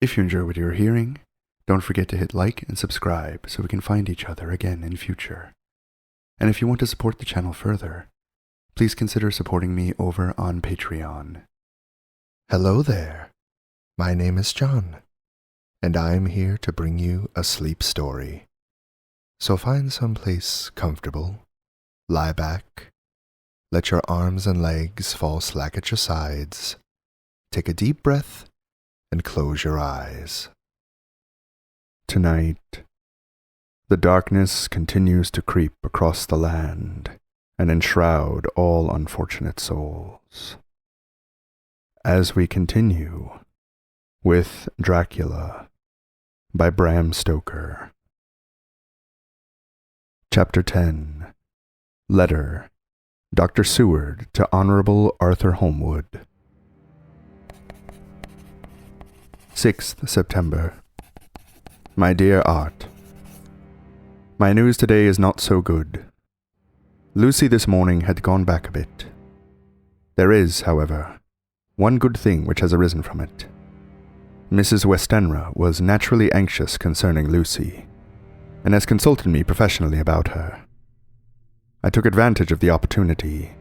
If you enjoy what you're hearing, don't forget to hit like and subscribe so we can find each other again in future. And if you want to support the channel further, please consider supporting me over on Patreon. Hello there. My name is John, and I'm here to bring you a sleep story. So find someplace comfortable, lie back, let your arms and legs fall slack at your sides, take a deep breath, and close your eyes. Tonight, the darkness continues to creep across the land and enshroud all unfortunate souls. As we continue with Dracula by BRAM STOKER. Chapter 10. Letter. Dr. Seward to Honorable Arthur Holmwood. 6th September. My dear Art, my news today is not so good. Lucy this morning had gone back a bit. There is, however, one good thing which has arisen from it. Mrs. Westenra was naturally anxious concerning Lucy, and has consulted me professionally about her. I took advantage of the opportunity,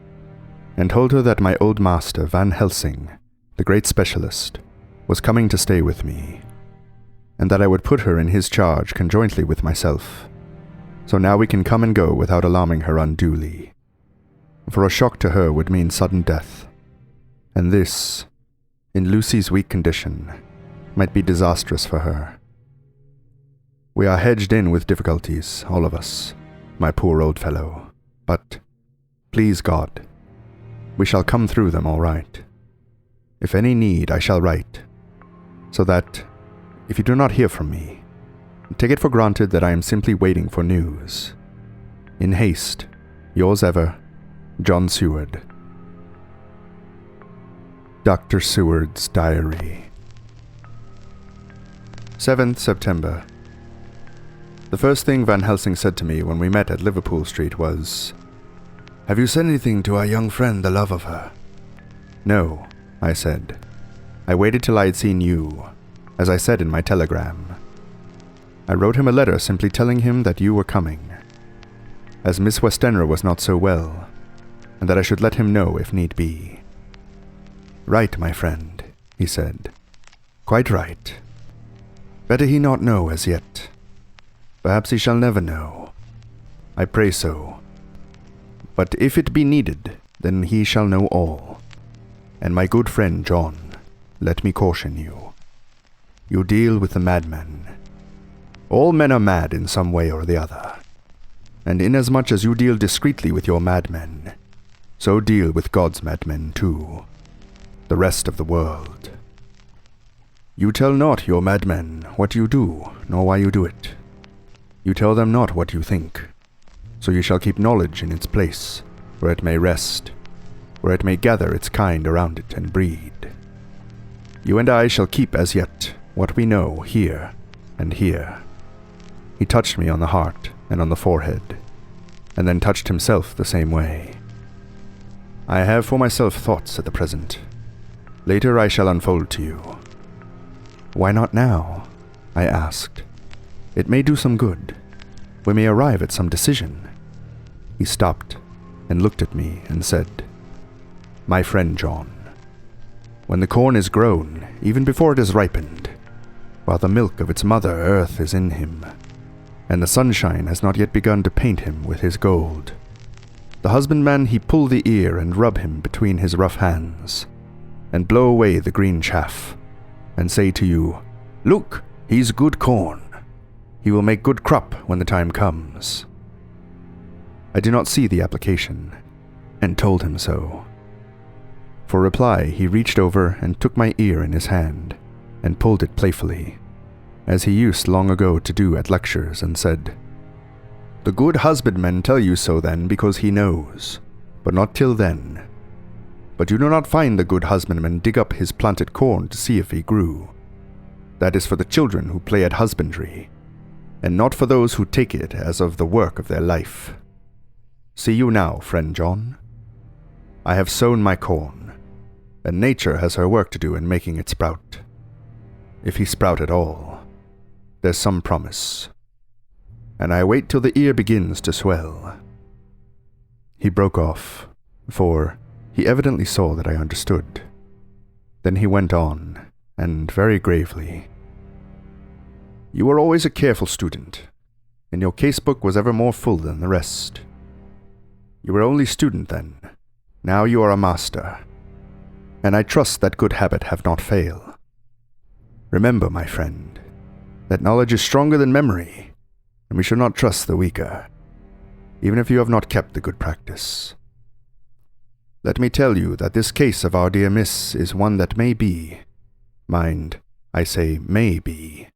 and told her that my old master Van Helsing, the great specialist, was coming to stay with me, and that I would put her in his charge conjointly with myself, so now we can come and go without alarming her unduly, for a shock to her would mean sudden death, and this, in Lucy's weak condition, might be disastrous for her. We are hedged in with difficulties, all of us, my poor old fellow, but, please God, we shall come through them all right. If any need, I shall write, so that, if you do not hear from me, take it for granted that I am simply waiting for news. In haste, yours ever, John Seward. Dr. Seward's Diary. 7th September. The first thing Van Helsing said to me when we met at Liverpool Street was, "Have you said anything to our young friend, the love of her?" "No," I said. "I waited till I had seen you, as I said in my telegram. I wrote him a letter simply telling him that you were coming, as Miss Westenra was not so well, and that I should let him know if need be." "Right, my friend," he said. "Quite right. Better he not know as yet. Perhaps he shall never know. I pray so. But if it be needed, then he shall know all. And my good friend John, let me caution you. You deal with the madman. All men are mad in some way or the other. And inasmuch as you deal discreetly with your madmen, so deal with God's madmen too, the rest of the world. You tell not your madmen what you do, nor why you do it. You tell them not what you think, so you shall keep knowledge in its place, where it may rest, where it may gather its kind around it and breed. You and I shall keep as yet what we know here and here." He touched me on the heart and on the forehead, and then touched himself the same way. "I have for myself thoughts at the present. Later I shall unfold to you." "Why not now?" I asked. "It may do some good. We may arrive at some decision." He stopped and looked at me and said, "My friend John, when the corn is grown, even before it is ripened, while the milk of its mother earth is in him, and the sunshine has not yet begun to paint him with his gold, the husbandman he pull the ear and rub him between his rough hands, and blow away the green chaff, and say to you, 'Look, he's good corn. He will make good crop when the time comes.' I did not see the application, and told him so. For reply, he reached over and took my ear in his hand, and pulled it playfully, as he used long ago to do at lectures, and said, 'The good husbandman tell you so then because he knows, but not till then. But you do not find the good husbandman dig up his planted corn to see if he grew. That is for the children who play at husbandry, and not for those who take it as of the work of their life. See you now, friend John? I have sown my corn, and nature has her work to do in making it sprout. if he sprout at all, there's some promise. And I wait till the ear begins to swell." He broke off, for he evidently saw that I understood. Then he went on, and very gravely, "You were always a careful student, and your casebook was ever more full than the rest. You were only student then, now you are a master, and I trust that good habit have not fail. Remember, my friend, that knowledge is stronger than memory, and we should not trust the weaker, even if you have not kept the good practice. Let me tell you that this case of our dear Miss is one that may be, mind, I say may be,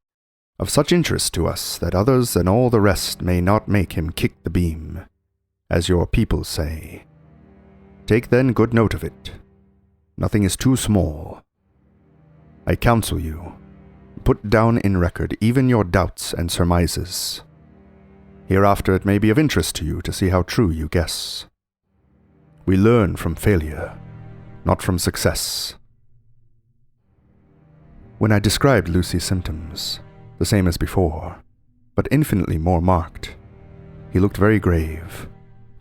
of such interest to us that others and all the rest may not make him kick the beam, as your people say. Take then good note of it. Nothing is too small. I counsel you, put down in record even your doubts and surmises. Hereafter it may be of interest to you to see how true you guess. We learn from failure, not from success." When I described Lucy's symptoms, the same as before, but infinitely more marked, he looked very grave,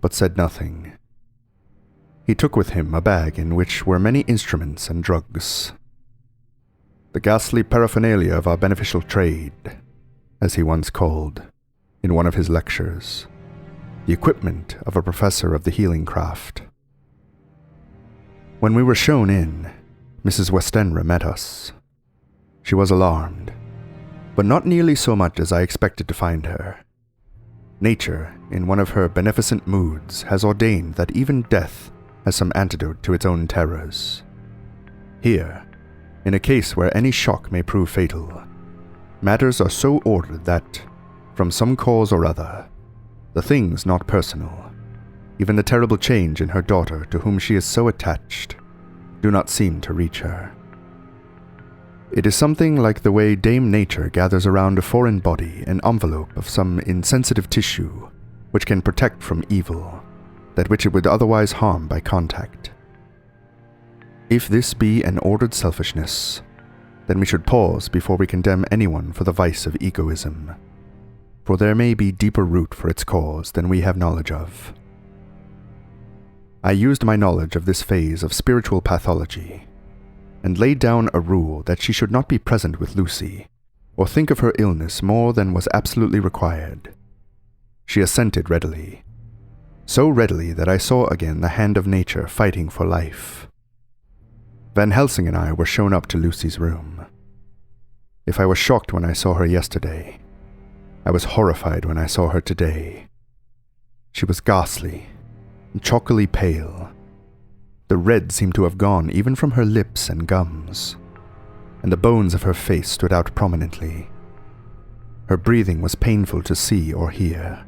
but said nothing. He took with him a bag in which were many instruments and drugs. The ghastly paraphernalia of our beneficial trade, as he once called, in one of his lectures, the equipment of a professor of the healing craft. When we were shown in, Mrs. Westenra met us. She was alarmed, but not nearly so much as I expected to find her. Nature, in one of her beneficent moods, has ordained that even death has some antidote to its own terrors. Here, in a case where any shock may prove fatal, matters are so ordered that, from some cause or other, the things not personal, even the terrible change in her daughter to whom she is so attached, do not seem to reach her. It is something like the way Dame Nature gathers around a foreign body an envelope of some insensitive tissue which can protect from evil, that which it would otherwise harm by contact. If this be an ordered selfishness, then we should pause before we condemn anyone for the vice of egoism, for there may be deeper root for its cause than we have knowledge of. I used my knowledge of this phase of spiritual pathology, and laid down a rule that she should not be present with Lucy, or think of her illness more than was absolutely required. She assented readily, so readily that I saw again the hand of nature fighting for life. Van Helsing and I were shown up to Lucy's room. If I was shocked when I saw her yesterday, I was horrified when I saw her today. She was ghastly, and chalkily pale. The red seemed to have gone even from her lips and gums, and the bones of her face stood out prominently. Her breathing was painful to see or hear.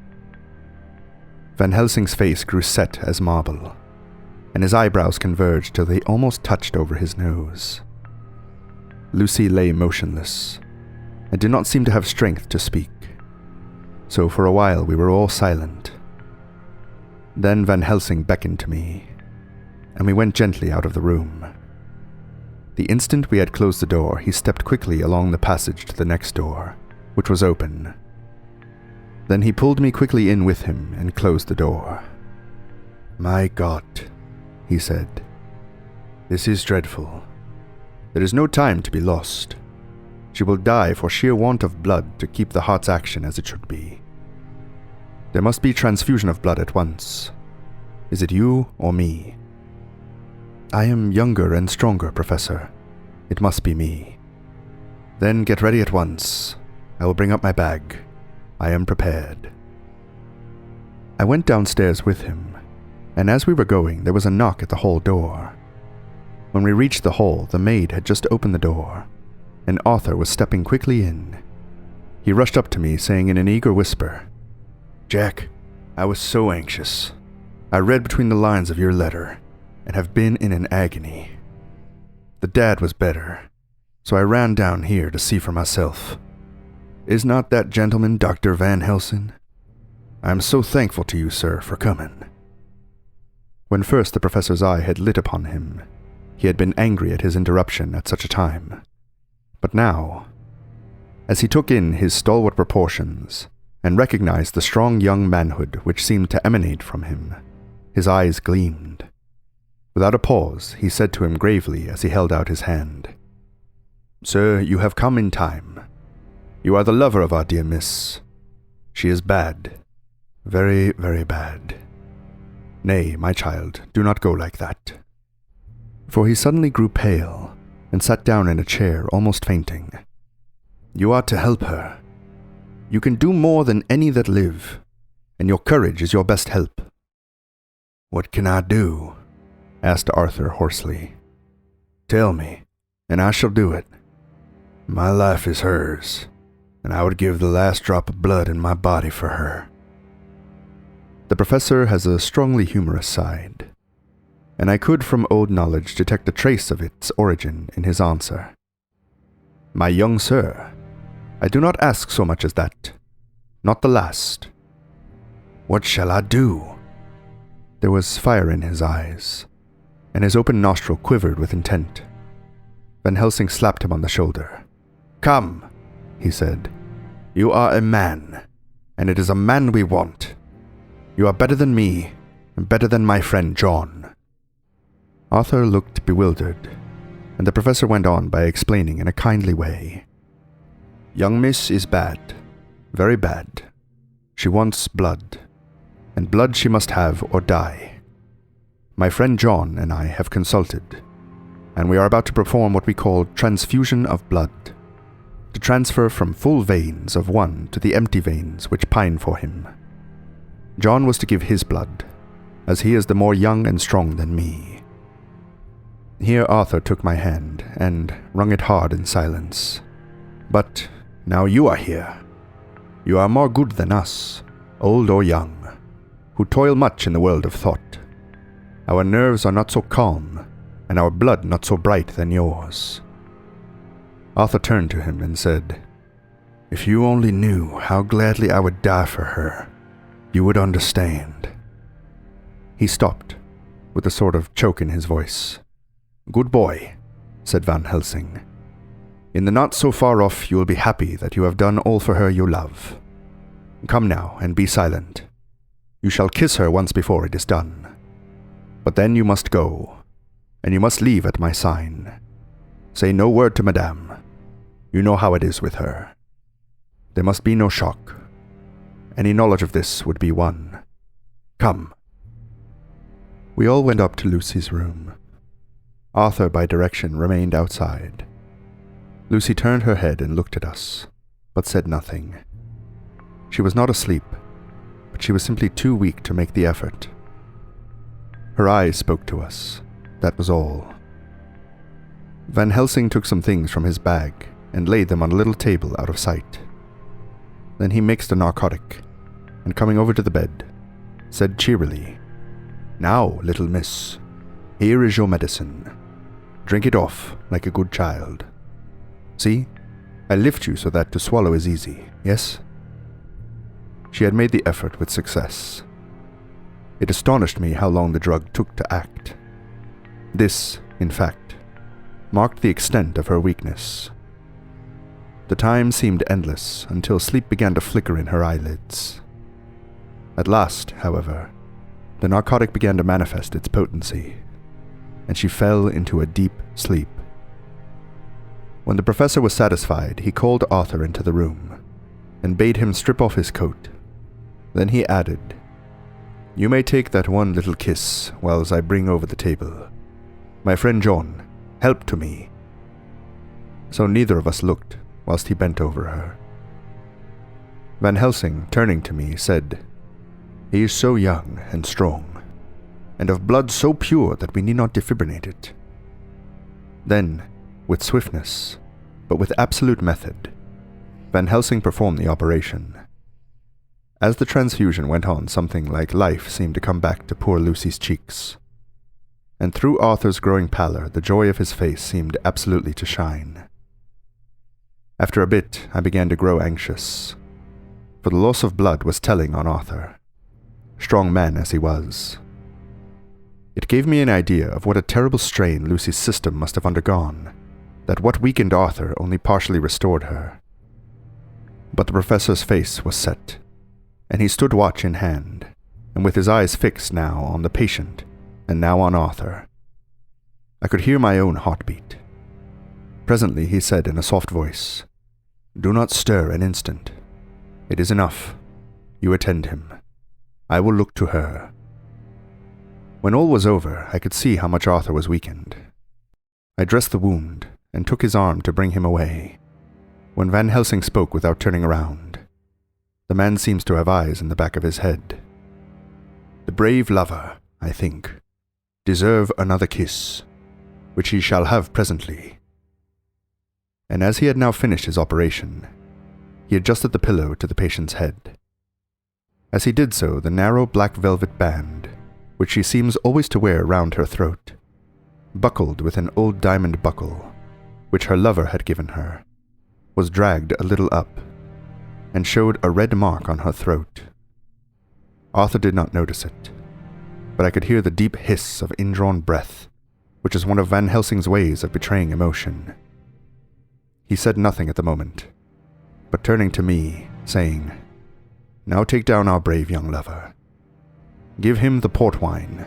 Van Helsing's face grew set as marble, and his eyebrows converged till they almost touched over his nose. Lucy lay motionless, and did not seem to have strength to speak, so for a while we were all silent. Then Van Helsing beckoned to me, and we went gently out of the room. The instant we had closed the door, he stepped quickly along the passage to the next door, which was open. Then he pulled me quickly in with him and closed the door. "My God," he said, "this is dreadful. There is no time to be lost. She will die for sheer want of blood to keep the heart's action as it should be. There must be transfusion of blood at once. Is it you or me?" "I am younger and stronger, Professor. It must be me." "Then get ready at once. I will bring up my bag. I am prepared." I went downstairs with him, and as we were going, there was a knock at the hall door. When we reached the hall, the maid had just opened the door, and Arthur was stepping quickly in. He rushed up to me, saying in an eager whisper, "Jack, I was so anxious. I read between the lines of your letter, and have been in an agony. The dad was better, so I ran down here to see for myself. Is not that gentleman Dr. Van Helsing? I am so thankful to you, sir, for coming." When first the professor's eye had lit upon him, he had been angry at his interruption at such a time, But now, as he took in his stalwart proportions and recognized the strong young manhood which seemed to emanate from him, his eyes gleamed. Without a pause, he said to him gravely as he held out his hand, "Sir, you have come in time. You are the lover of our dear miss. She is bad. Very, very bad. Nay, my child, do not go like that." For he suddenly grew pale and sat down in a chair, almost fainting. "You are to help her. You can do more than any that live, and your courage is your best help." "What can I do?" asked Arthur hoarsely. "Tell me, and I shall do it. My life is hers, and I would give the last drop of blood in my body for her." The professor has a strongly humorous side, and I could from old knowledge detect a trace of its origin in his answer. "My young sir, I do not ask so much as that. Not the last." "What shall I do?" There was fire in his eyes, and his open nostril quivered with intent. Van Helsing slapped him on the shoulder. "Come," he said. "You are a man, and it is a man we want. You are better than me, and better than my friend John." Arthur looked bewildered, and the professor went on by explaining in a kindly way. "Young miss is bad, very bad. She wants blood, and blood she must have or die. My friend John and I have consulted, and we are about to perform what we call transfusion of blood, to transfer from full veins of one to the empty veins which pine for him. John was to give his blood, as he is the more young and strong than me." Here Arthur took my hand and wrung it hard in silence. "But now you are here. You are more good than us, old or young, who toil much in the world of thought. Our nerves are not so calm, and our blood not so bright than yours." Arthur turned to him and said, "If you only knew how gladly I would die for her, you would understand." He stopped, with a sort of choke in his voice. "Good boy," said Van Helsing. "In the not so far off you will be happy that you have done all for her you love. Come now, and be silent. You shall kiss her once before it is done. But then you must go, and you must leave at my sign. Say no word to Madame. You know how it is with her. There must be no shock. Any knowledge of this would be one. Come." We all went up to Lucy's room. Arthur, by direction, remained outside. Lucy turned her head and looked at us, but said nothing. She was not asleep, but she was simply too weak to make the effort. Her eyes spoke to us, that was all. Van Helsing took some things from his bag and laid them on a little table out of sight. Then he mixed a narcotic, and coming over to the bed, said cheerily, "Now, little miss, here is your medicine. Drink it off like a good child. See, I lift you so that to swallow is easy, yes?" She had made the effort with success. It astonished me how long the drug took to act. This, in fact, marked the extent of her weakness. The time seemed endless until sleep began to flicker in her eyelids. At last, however, the narcotic began to manifest its potency, and she fell into a deep sleep. When the professor was satisfied, he called Arthur into the room and bade him strip off his coat. Then he added, "You may take that one little kiss whilst I bring over the table. My friend John, help to me." So neither of us looked whilst he bent over her. Van Helsing, turning to me, said, "He is so young and strong, and of blood so pure that we need not defibrillate it." Then, with swiftness, but with absolute method, Van Helsing performed the operation. As the transfusion went on, something like life seemed to come back to poor Lucy's cheeks, and through Arthur's growing pallor, the joy of his face seemed absolutely to shine. After a bit, I began to grow anxious, for the loss of blood was telling on Arthur, strong man as he was. It gave me an idea of what a terrible strain Lucy's system must have undergone, that what weakened Arthur only partially restored her. But the professor's face was set, and he stood watch in hand, and with his eyes fixed now on the patient, and now on Arthur. I could hear my own heartbeat. Presently he said in a soft voice, "Do not stir an instant. It is enough. You attend him. I will look to her." When all was over, I could see how much Arthur was weakened. I dressed the wound, and took his arm to bring him away, when Van Helsing spoke without turning around. The man seems to have eyes in the back of his head. "The brave lover, I think, deserve another kiss, which he shall have presently." And as he had now finished his operation, he adjusted the pillow to the patient's head. As he did so, the narrow black velvet band, which she seems always to wear round her throat, buckled with an old diamond buckle, which her lover had given her, was dragged a little up, and showed a red mark on her throat. Arthur did not notice it, but I could hear the deep hiss of indrawn breath, which is one of Van Helsing's ways of betraying emotion. He said nothing at the moment, but turning to me, saying, "Now take down our brave young lover. Give him the port wine,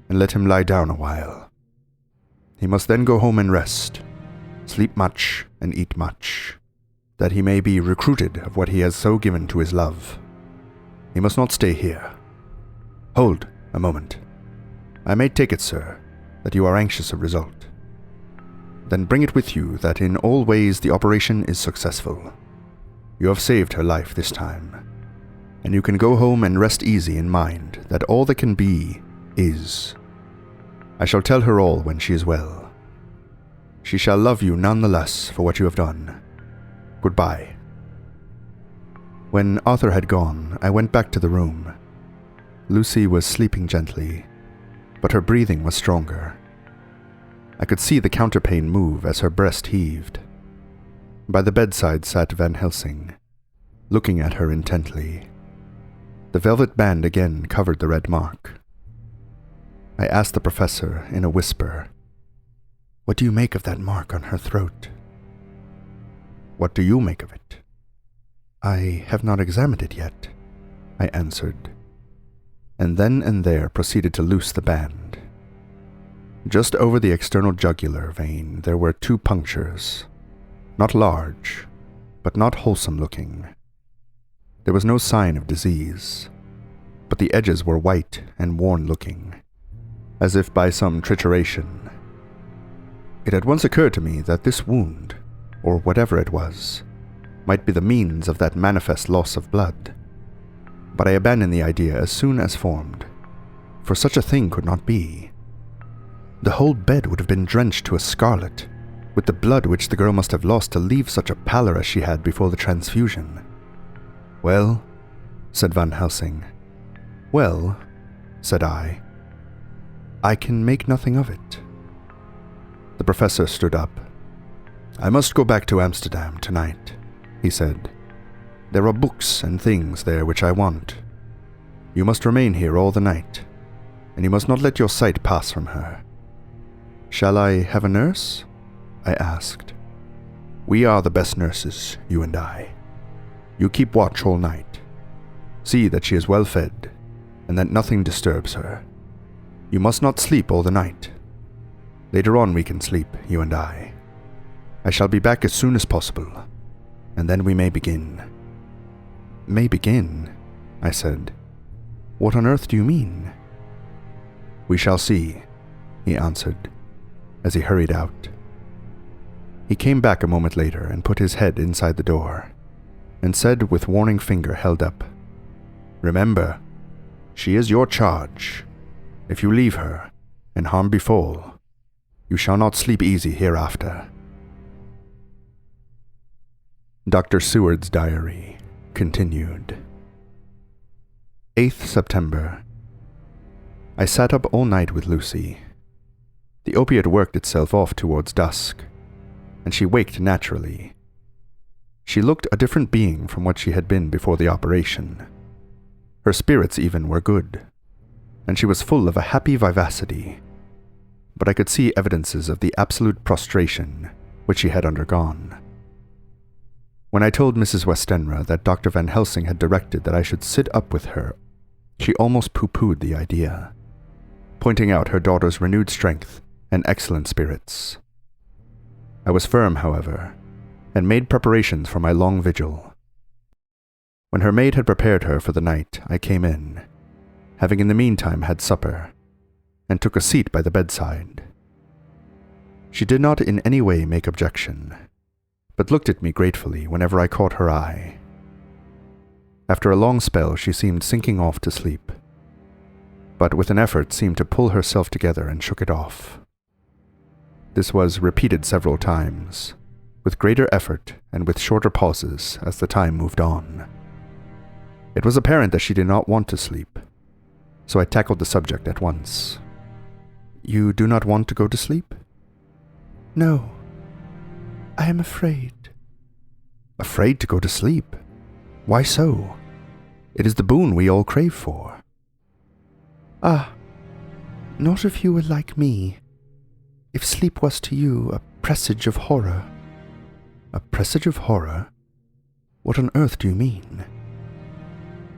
and let him lie down a while. He must then go home and rest, sleep much and eat much, that he may be recruited of what he has so given to his love. He must not stay here. Hold a moment. I may take it, sir, that you are anxious of result. Then bring it with you that in all ways the operation is successful. You have saved her life this time, and you can go home and rest easy in mind that all that can be is. I shall tell her all when she is well. She shall love you none the less for what you have done. Goodbye." When Arthur had gone, I went back to the room. Lucy was sleeping gently, but her breathing was stronger. I could see the counterpane move as her breast heaved. By the bedside sat Van Helsing, looking at her intently. The velvet band again covered the red mark. I asked the professor in a whisper, "What do you make of that mark on her throat?" "What do you make of it?" "I have not examined it yet," I answered, and then and there proceeded to loose the band. Just over the external jugular vein there were 2 punctures, not large, but not wholesome looking. There was no sign of disease, but the edges were white and worn looking, as if by some trituration. It had once occurred to me that this wound, or whatever it was, might be the means of that manifest loss of blood, but I abandoned the idea as soon as formed, for such a thing could not be. The whole bed would have been drenched to a scarlet, with the blood which the girl must have lost to leave such a pallor as she had before the transfusion. "Well," said Van Helsing. "Well," said I can make nothing of it." The professor stood up. "I must go back to Amsterdam tonight," he said. "There are books and things there which I want. You must remain here all the night, and you must not let your sight pass from her." "Shall I have a nurse?" I asked. "We are the best nurses, you and I. You keep watch all night. See that she is well fed, and that nothing disturbs her. You must not sleep all the night. Later on we can sleep, you and I. I shall be back as soon as possible, and then we may begin." "May begin?" I said. "What on earth do you mean?" "We shall see," he answered, as he hurried out. He came back a moment later and put his head inside the door, and said with warning finger held up, "Remember, she is your charge. If you leave her, and harm befall, you shall not sleep easy hereafter." Dr. Seward's Diary continued. 8th September. I sat up all night with Lucy. The opiate worked itself off towards dusk, and she waked naturally. She looked a different being from what she had been before the operation. Her spirits even were good, and she was full of a happy vivacity, but I could see evidences of the absolute prostration which she had undergone. When I told Mrs. Westenra that Dr. Van Helsing had directed that I should sit up with her, she almost pooh-poohed the idea, pointing out her daughter's renewed strength and excellent spirits. I was firm, however, and made preparations for my long vigil. When her maid had prepared her for the night, I came in, having in the meantime had supper, and took a seat by the bedside. She did not in any way make objection, but looked at me gratefully whenever I caught her eye. After a long spell, she seemed sinking off to sleep, but with an effort seemed to pull herself together and shook it off. This was repeated several times, with greater effort and with shorter pauses as the time moved on. It was apparent that she did not want to sleep, so I tackled the subject at once. "You do not want to go to sleep?" "No. I am afraid." "Afraid to go to sleep? Why so? It is the boon we all crave for." "Ah, not if you were like me. If sleep was to you a presage of horror." "A presage of horror? What on earth do you mean?"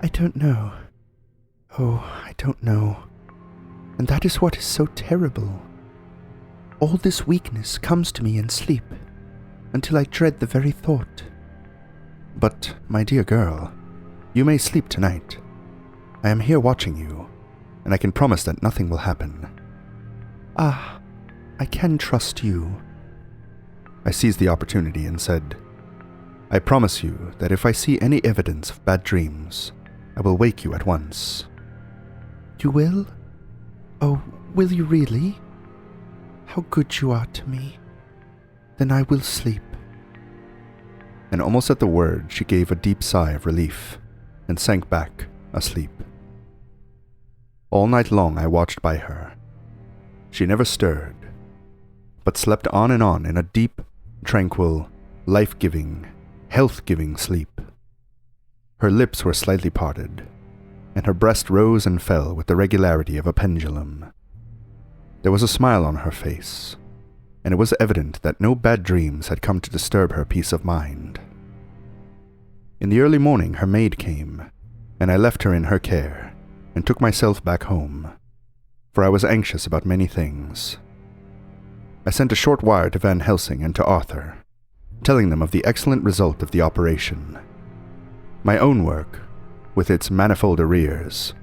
"I don't know. Oh, I don't know. And that is what is so terrible. All this weakness comes to me in sleep, until I dread the very thought." "But, my dear girl, you may sleep tonight. I am here watching you, and I can promise that nothing will happen." "Ah, I can trust you." I seized the opportunity and said, "I promise you that if I see any evidence of bad dreams, I will wake you at once." "You will? Oh, will you really? How good you are to me. Then I will sleep." And almost at the word, she gave a deep sigh of relief and sank back, asleep. All night long I watched by her. She never stirred, but slept on in a deep, tranquil, life-giving, health-giving sleep. Her lips were slightly parted, and her breast rose and fell with the regularity of a pendulum. There was a smile on her face, and it was evident that no bad dreams had come to disturb her peace of mind. In the early morning her maid came, and I left her in her care, and took myself back home, for I was anxious about many things. I sent a short wire to Van Helsing and to Arthur, telling them of the excellent result of the operation. My own work, with its manifold arrears,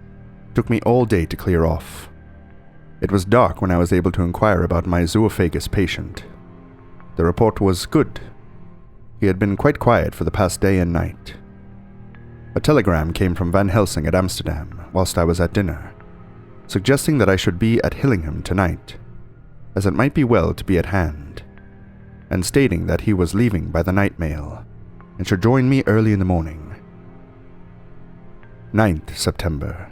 took me all day to clear off. It was dark when I was able to inquire about my zoophagous patient. The report was good. He had been quite quiet for the past day and night. A telegram came from Van Helsing at Amsterdam whilst I was at dinner, suggesting that I should be at Hillingham tonight, as it might be well to be at hand, and stating that he was leaving by the night mail and should join me early in the morning. 9th September.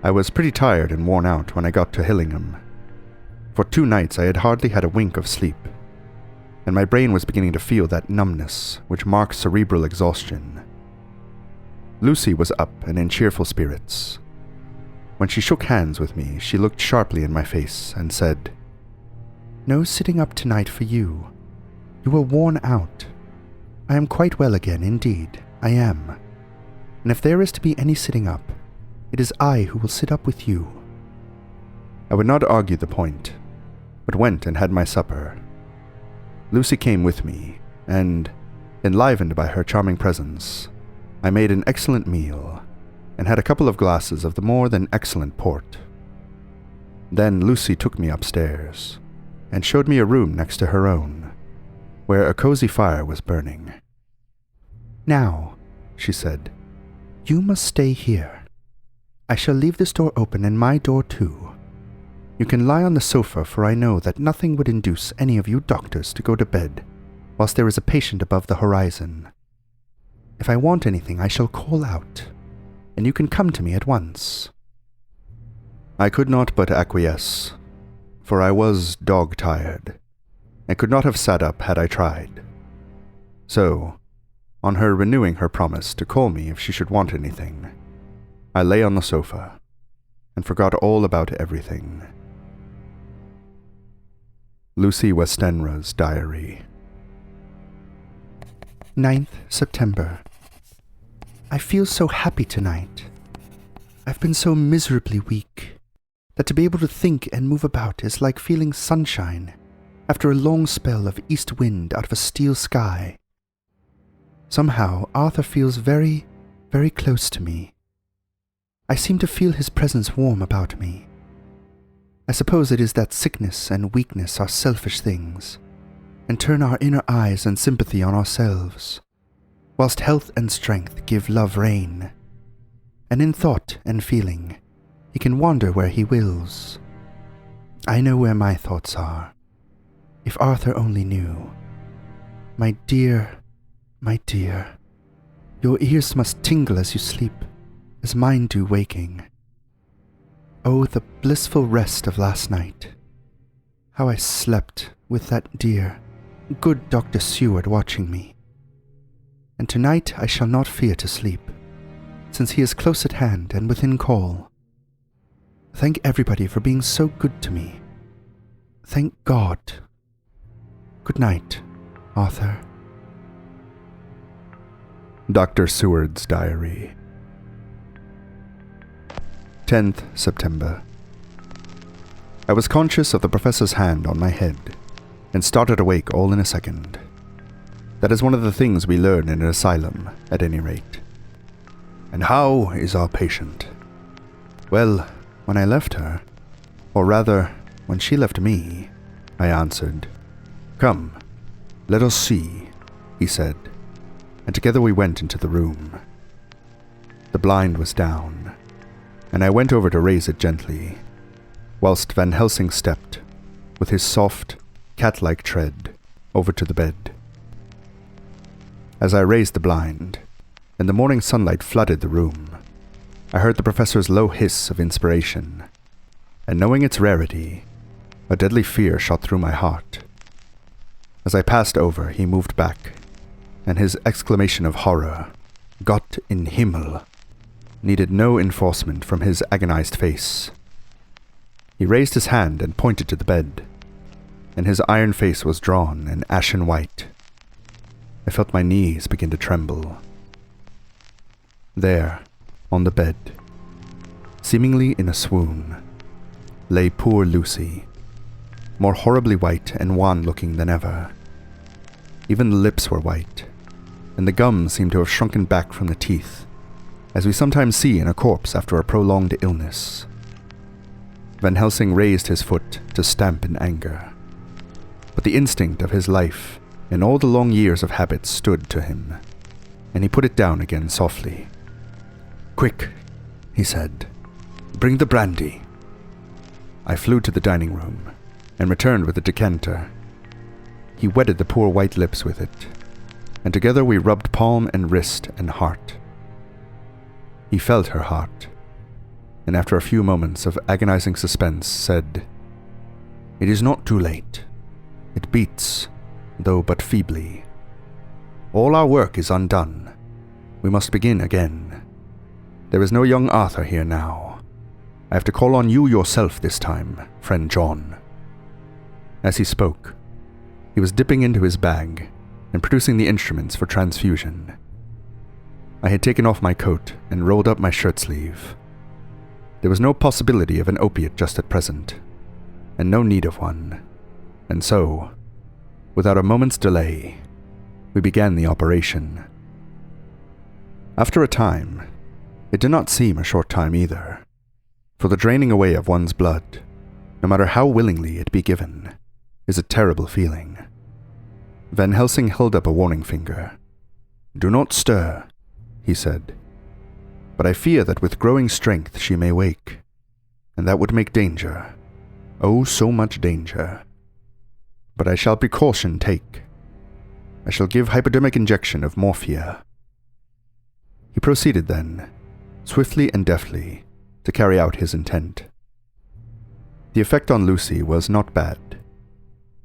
I was pretty tired and worn out when I got to Hillingham. For 2 nights I had hardly had a wink of sleep, and my brain was beginning to feel that numbness which marks cerebral exhaustion. Lucy was up and in cheerful spirits. When she shook hands with me, she looked sharply in my face and said, "No sitting up tonight for you. You are worn out. I am quite well again, indeed, I am. And if there is to be any sitting up, it is I who will sit up with you." I would not argue the point, but went and had my supper. Lucy came with me, and, enlivened by her charming presence, I made an excellent meal, and had a couple of glasses of the more than excellent port. Then Lucy took me upstairs, and showed me a room next to her own, where a cozy fire was burning. "Now," she said, "you must stay here. I shall leave this door open and my door too. You can lie on the sofa, for I know that nothing would induce any of you doctors to go to bed whilst there is a patient above the horizon. If I want anything, I shall call out, and you can come to me at once." I could not but acquiesce, for I was dog-tired, and could not have sat up had I tried. So, on her renewing her promise to call me if she should want anything, I lay on the sofa, and forgot all about everything. Lucy Westenra's diary. 9th September. I feel so happy tonight. I've been so miserably weak that to be able to think and move about is like feeling sunshine after a long spell of east wind out of a steel sky. Somehow, Arthur feels very, very close to me. I seem to feel his presence warm about me. I suppose it is that sickness and weakness are selfish things, and turn our inner eyes and sympathy on ourselves, whilst health and strength give love rein. And in thought and feeling, he can wander where he wills. I know where my thoughts are. If Arthur only knew. My dear, your ears must tingle as you sleep, as mine do waking. Oh, the blissful rest of last night. How I slept with that dear, good Dr. Seward watching me. And tonight I shall not fear to sleep, since he is close at hand and within call. Thank everybody for being so good to me. Thank God. Good night, Arthur. Dr. Seward's diary. 10th September. I was conscious of the professor's hand on my head, and started awake all in a second. That is one of the things we learn in an asylum, at any rate. And how is our patient? Well, when I left her, or rather, when she left me, I answered, "Come, let us see," he said, and together we went into the room. The blind was down, and I went over to raise it gently, whilst Van Helsing stepped, with his soft, cat-like tread, over to the bed. As I raised the blind, and the morning sunlight flooded the room, I heard the professor's low hiss of inspiration, and knowing its rarity, a deadly fear shot through my heart. As I passed over, he moved back, and his exclamation of horror, "Gott in Himmel," needed no enforcement from his agonized face. He raised his hand and pointed to the bed, and his iron face was drawn and ashen white. I felt my knees begin to tremble. There, on the bed, seemingly in a swoon, lay poor Lucy, more horribly white and wan-looking than ever. Even the lips were white, and the gums seemed to have shrunken back from the teeth, as we sometimes see in a corpse after a prolonged illness. Van Helsing raised his foot to stamp in anger, but the instinct of his life and all the long years of habit stood to him, and he put it down again softly. "Quick," he said, "bring the brandy." I flew to the dining room, and returned with a decanter. He wetted the poor white lips with it, and together we rubbed palm and wrist and heart. He felt her heart, and after a few moments of agonizing suspense said, "It is not too late. It beats, though but feebly. All our work is undone. We must begin again. There is no young Arthur here now. I have to call on you yourself this time, friend John." As he spoke, he was dipping into his bag and producing the instruments for transfusion. I had taken off my coat and rolled up my shirt sleeve. There was no possibility of an opiate just at present, and no need of one, and so, without a moment's delay, we began the operation. After a time, it did not seem a short time either, for the draining away of one's blood, no matter how willingly it be given, is a terrible feeling. Van Helsing held up a warning finger. "Do not stir," he said, "but I fear that with growing strength she may wake, and that would make danger. Oh, so much danger. But I shall precaution take. I shall give hypodermic injection of morphia." He proceeded then, swiftly and deftly, to carry out his intent. The effect on Lucy was not bad,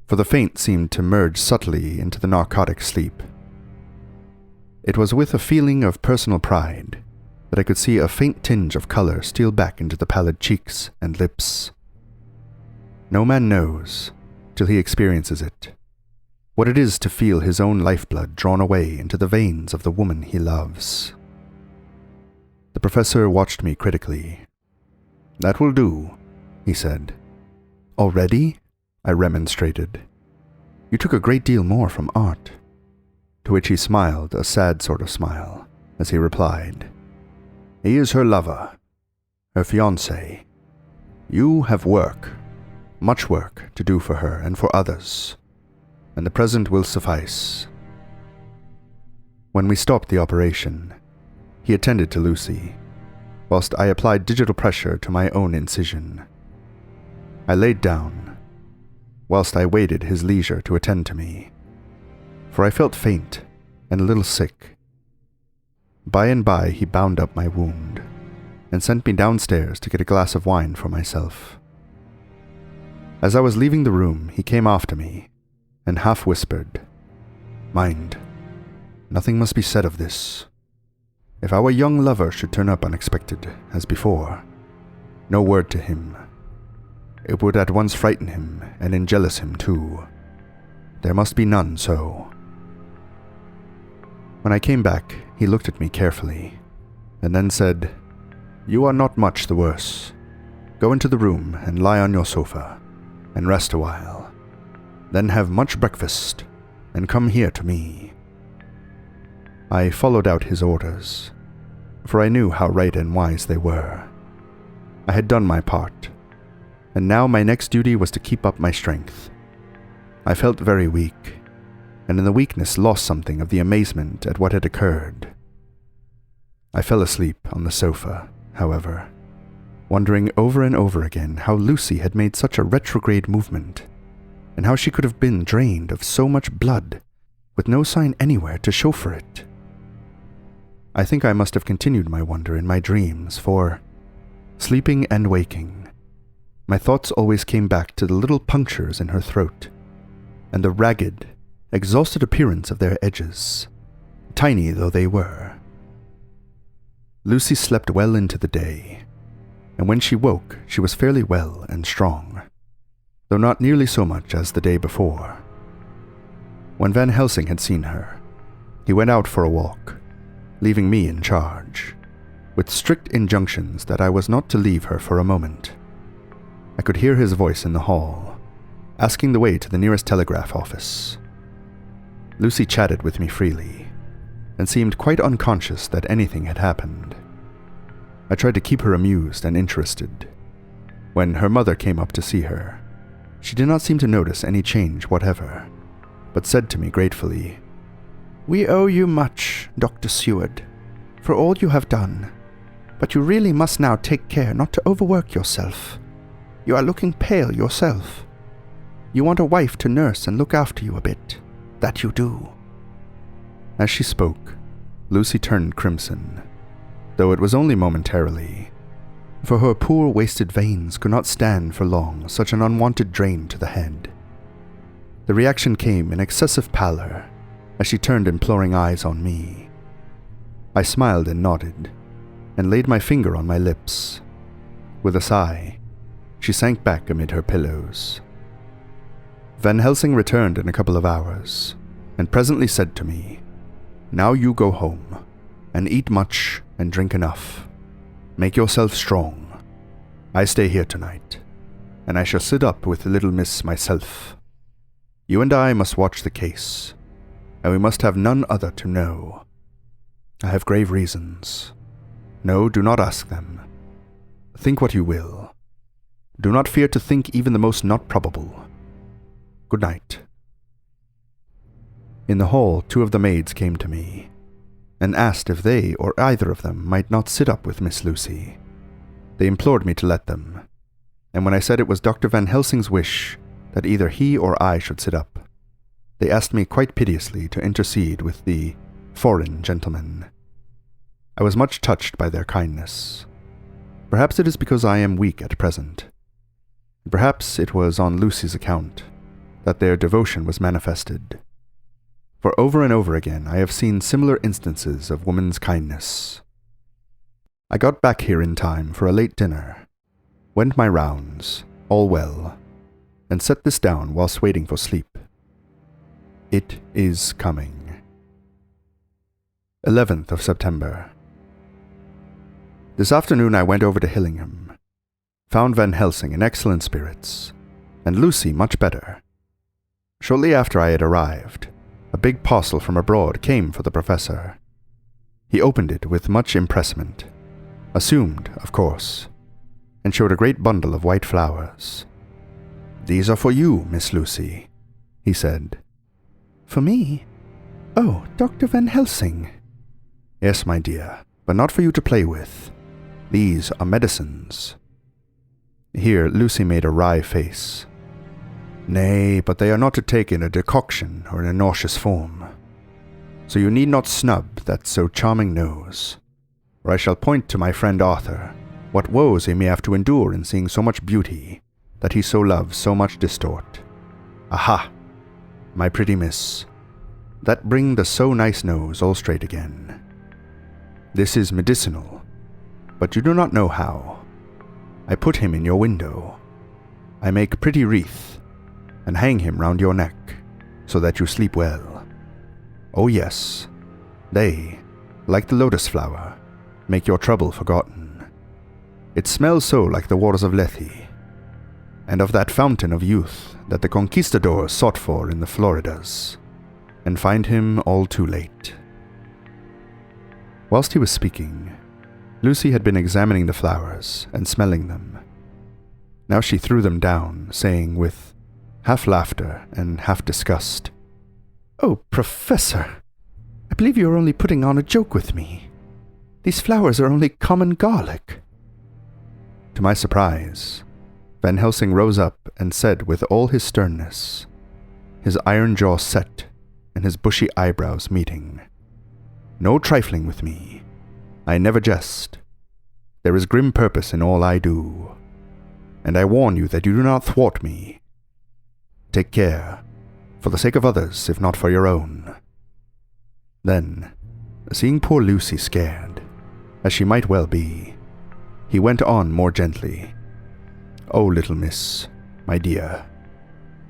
for the faint seemed to merge subtly into the narcotic sleep. It was with a feeling of personal pride that I could see a faint tinge of color steal back into the pallid cheeks and lips. No man knows, till he experiences it. What it is to feel his own lifeblood drawn away into the veins of the woman he loves. The professor watched me critically. "That will do," he said. "Already?" I remonstrated. "You took a great deal more from art." To which he smiled, a sad sort of smile, as he replied, "He is her lover, her fiancé. You have work, much work, to do for her and for others, and the present will suffice." When we stopped the operation, he attended to Lucy, whilst I applied digital pressure to my own incision. I laid down, whilst I waited his leisure to attend to me, for I felt faint and a little sick. By and by he bound up my wound, and sent me downstairs to get a glass of wine for myself. As I was leaving the room, he came after me, and half whispered, "Mind, nothing must be said of this. If our young lover should turn up unexpected, as before, no word to him. It would at once frighten him, and enjealous him too. There must be none so." When I came back, he looked at me carefully, and then said, "You are not much the worse. Go into the room and lie on your sofa, and rest a while. Then have much breakfast, and come here to me." I followed out his orders, for I knew how right and wise they were. I had done my part, and now my next duty was to keep up my strength. I felt very weak, and in the weakness lost something of the amazement at what had occurred. I fell asleep on the sofa, however, wondering over and over again how Lucy had made such a retrograde movement, and how she could have been drained of so much blood, with no sign anywhere to show for it. I think I must have continued my wonder in my dreams, for, sleeping and waking, my thoughts always came back to the little punctures in her throat, and the ragged, exhausted appearance of their edges, tiny though they were. Lucy slept well into the day, and when she woke, she was fairly well and strong, though not nearly so much as the day before. When Van Helsing had seen her, he went out for a walk, leaving me in charge, with strict injunctions that I was not to leave her for a moment. I could hear his voice in the hall, asking the way to the nearest telegraph office. Lucy chatted with me freely, and seemed quite unconscious that anything had happened. I tried to keep her amused and interested. When her mother came up to see her, she did not seem to notice any change whatever, but said to me gratefully, "We owe you much, Dr. Seward, for all you have done, but you really must now take care not to overwork yourself. You are looking pale yourself. You want a wife to nurse and look after you a bit. That you do." As she spoke, Lucy turned crimson, though it was only momentarily, for her poor wasted veins could not stand for long such an unwanted drain to the head. The reaction came in excessive pallor, as she turned imploring eyes on me. I smiled and nodded, and laid my finger on my lips. With a sigh, she sank back amid her pillows. Van Helsing returned in a couple of hours, and presently said to me, "Now you go home, and eat much and drink enough. Make yourself strong. I stay here tonight, and I shall sit up with little miss myself. You and I must watch the case, and we must have none other to know. I have grave reasons. No, do not ask them. Think what you will. Do not fear to think even the most not probable. Good night." In the hall, 2 of the maids came to me, and asked if they or either of them might not sit up with Miss Lucy. They implored me to let them, and when I said it was Dr. Van Helsing's wish that either he or I should sit up, they asked me quite piteously to intercede with the foreign gentleman. I was much touched by their kindness. Perhaps it is because I am weak at present. Perhaps it was on Lucy's account that their devotion was manifested. For over and over again I have seen similar instances of woman's kindness. I got back here in time for a late dinner, went my rounds, all well, and set this down whilst waiting for sleep. It is coming. 11th of September. This afternoon I went over to Hillingham, found Van Helsing in excellent spirits, and Lucy much better. Shortly after I had arrived, a big parcel from abroad came for the professor. He opened it with much empressement, assumed, of course, and showed a great bundle of white flowers. "These are for you, Miss Lucy," he said. For me? Oh, Dr. Van Helsing. "Yes, my dear, but not for you to play with. These are medicines." Here Lucy made a wry face. "Nay, but they are not to take in a decoction or in a nauseous form. So you need not snub that so charming nose, or I shall point to my friend Arthur, what woes he may have to endure in seeing so much beauty, that he so loves so much distort. Aha, my pretty miss, that bring the so nice nose all straight again. This is medicinal, but you do not know how. I put him in your window. I make pretty wreath, and hang him round your neck, so that you sleep well. Oh yes, they, like the lotus flower, make your trouble forgotten. It smells so like the waters of Lethe, and of that fountain of youth that the conquistadors sought for in the Floridas, and find him all too late." Whilst he was speaking, Lucy had been examining the flowers and smelling them. Now she threw them down, saying with half laughter and half disgust, Oh, Professor, I believe you are only putting on a joke with me. These flowers are only common garlic. To my surprise, Van Helsing rose up and said with all his sternness, his iron jaw set and his bushy eyebrows meeting, "No trifling with me. I never jest. There is grim purpose in all I do, and I warn you that you do not thwart me. Take care, for the sake of others, if not for your own." Then, seeing poor Lucy scared, as she might well be, he went on more gently. "Oh, little miss, my dear,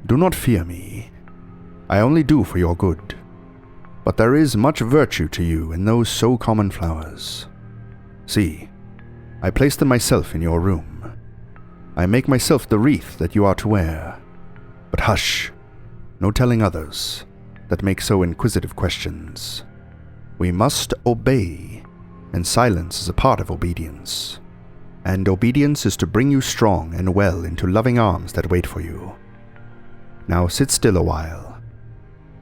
do not fear me. I only do for your good. But there is much virtue to you in those so common flowers. See, I place them myself in your room. I make myself the wreath that you are to wear. But hush, no telling others, that make so inquisitive questions. We must obey, and silence is a part of obedience. And obedience is to bring you strong and well into loving arms that wait for you. Now sit still a while.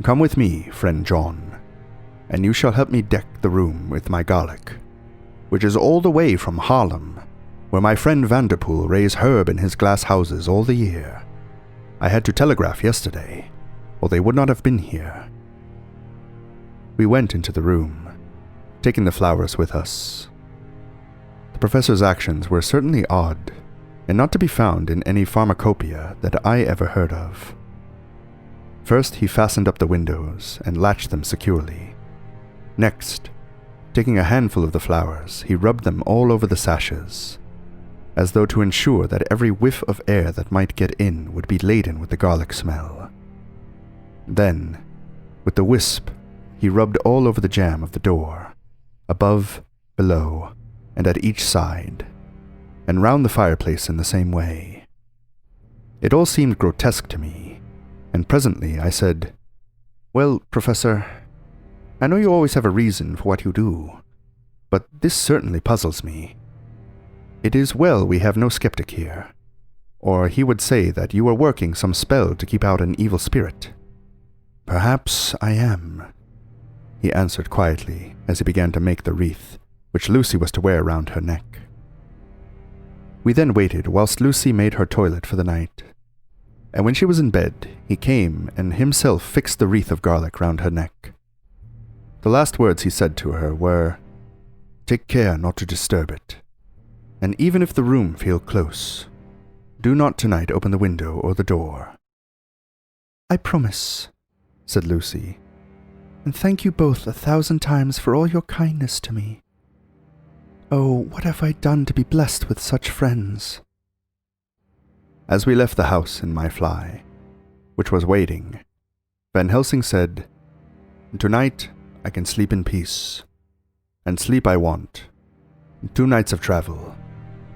Come with me, friend John, and you shall help me deck the room with my garlic, which is all the way from Haarlem, where my friend Vanderpool raised herb in his glass houses all the year. I had to telegraph yesterday, or they would not have been here." We went into the room, taking the flowers with us. The professor's actions were certainly odd, and not to be found in any pharmacopoeia that I ever heard of. First he fastened up the windows and latched them securely. Next, taking a handful of the flowers, he rubbed them all over the sashes, as though to ensure that every whiff of air that might get in would be laden with the garlic smell. Then, with the wisp, he rubbed all over the jamb of the door, above, below, and at each side, and round the fireplace in the same way. It all seemed grotesque to me, and presently I said, "Well, Professor, I know you always have a reason for what you do, but this certainly puzzles me. It is well we have no skeptic here, or he would say that you are working some spell to keep out an evil spirit." "Perhaps I am," he answered quietly as he began to make the wreath, which Lucy was to wear round her neck. We then waited whilst Lucy made her toilet for the night, and when she was in bed, he came and himself fixed the wreath of garlic round her neck. The last words he said to her were, "Take care not to disturb it, and even if the room feel close, do not tonight open the window or the door." "I promise," said Lucy, "and thank you both 1,000 times for all your kindness to me. Oh, what have I done to be blessed with such friends?" As we left the house in my fly, which was waiting, Van Helsing said, "Tonight I can sleep in peace, and sleep I want. 2 nights of travel,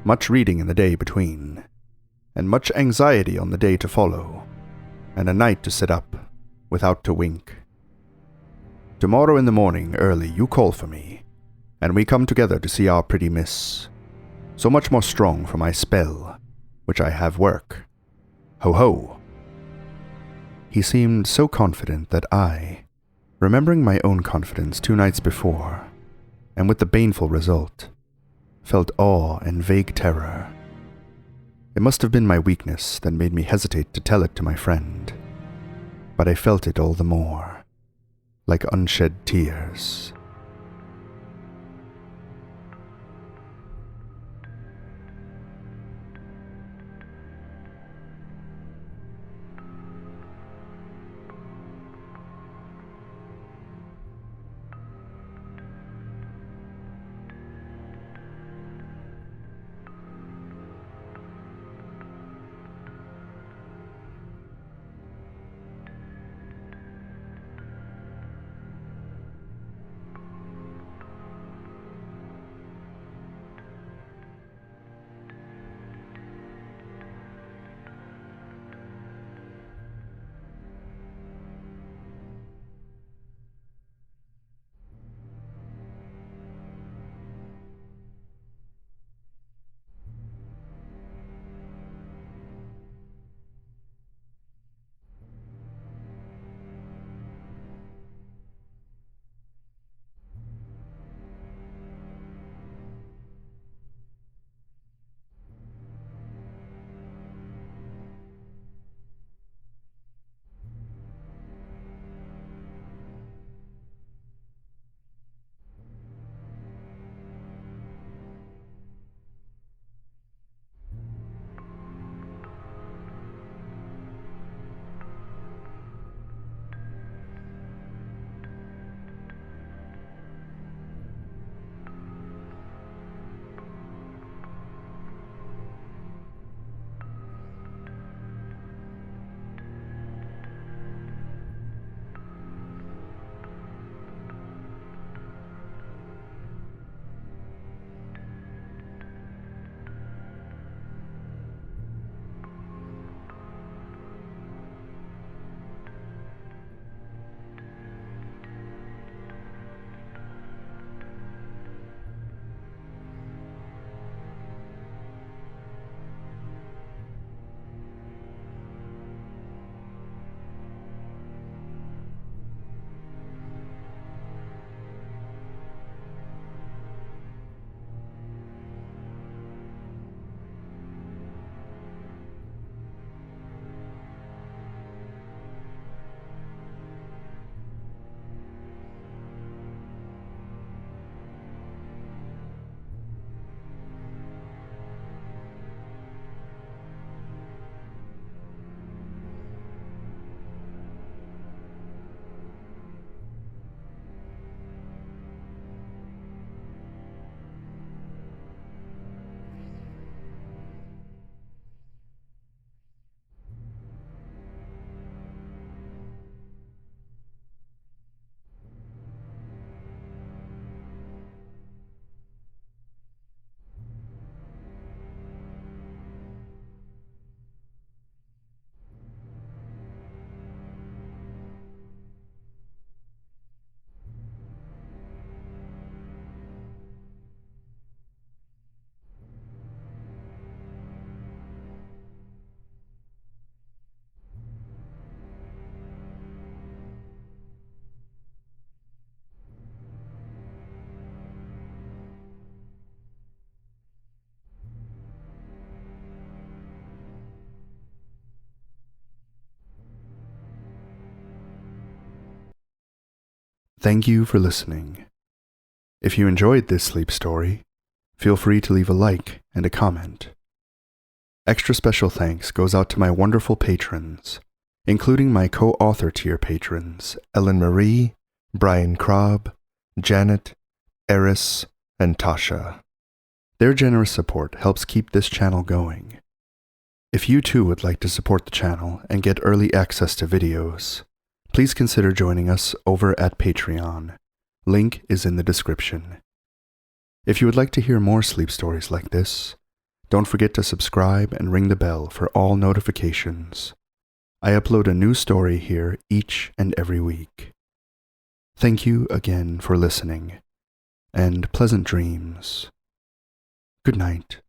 much reading in the day between, and much anxiety on the day to follow, and a night to sit up, without to wink. Tomorrow in the morning early you call for me, and we come together to see our pretty miss, so much more strong for my spell, which I have work. Ho ho." He seemed so confident that I, remembering my own confidence 2 nights before, and with the baneful result, felt awe and vague terror. It must have been my weakness that made me hesitate to tell it to my friend, but I felt it all the more, like unshed tears. Thank you for listening. If you enjoyed this sleep story, feel free to leave a like and a comment. Extra special thanks goes out to my wonderful patrons, including my co-author tier patrons, Ellen Marie, Brian Krob, Janet, Eris, and Tasha. Their generous support helps keep this channel going. If you too would like to support the channel and get early access to videos, please consider joining us over at Patreon. Link is in the description. If you would like to hear more sleep stories like this, don't forget to subscribe and ring the bell for all notifications. I upload a new story here each and every week. Thank you again for listening, and pleasant dreams. Good night.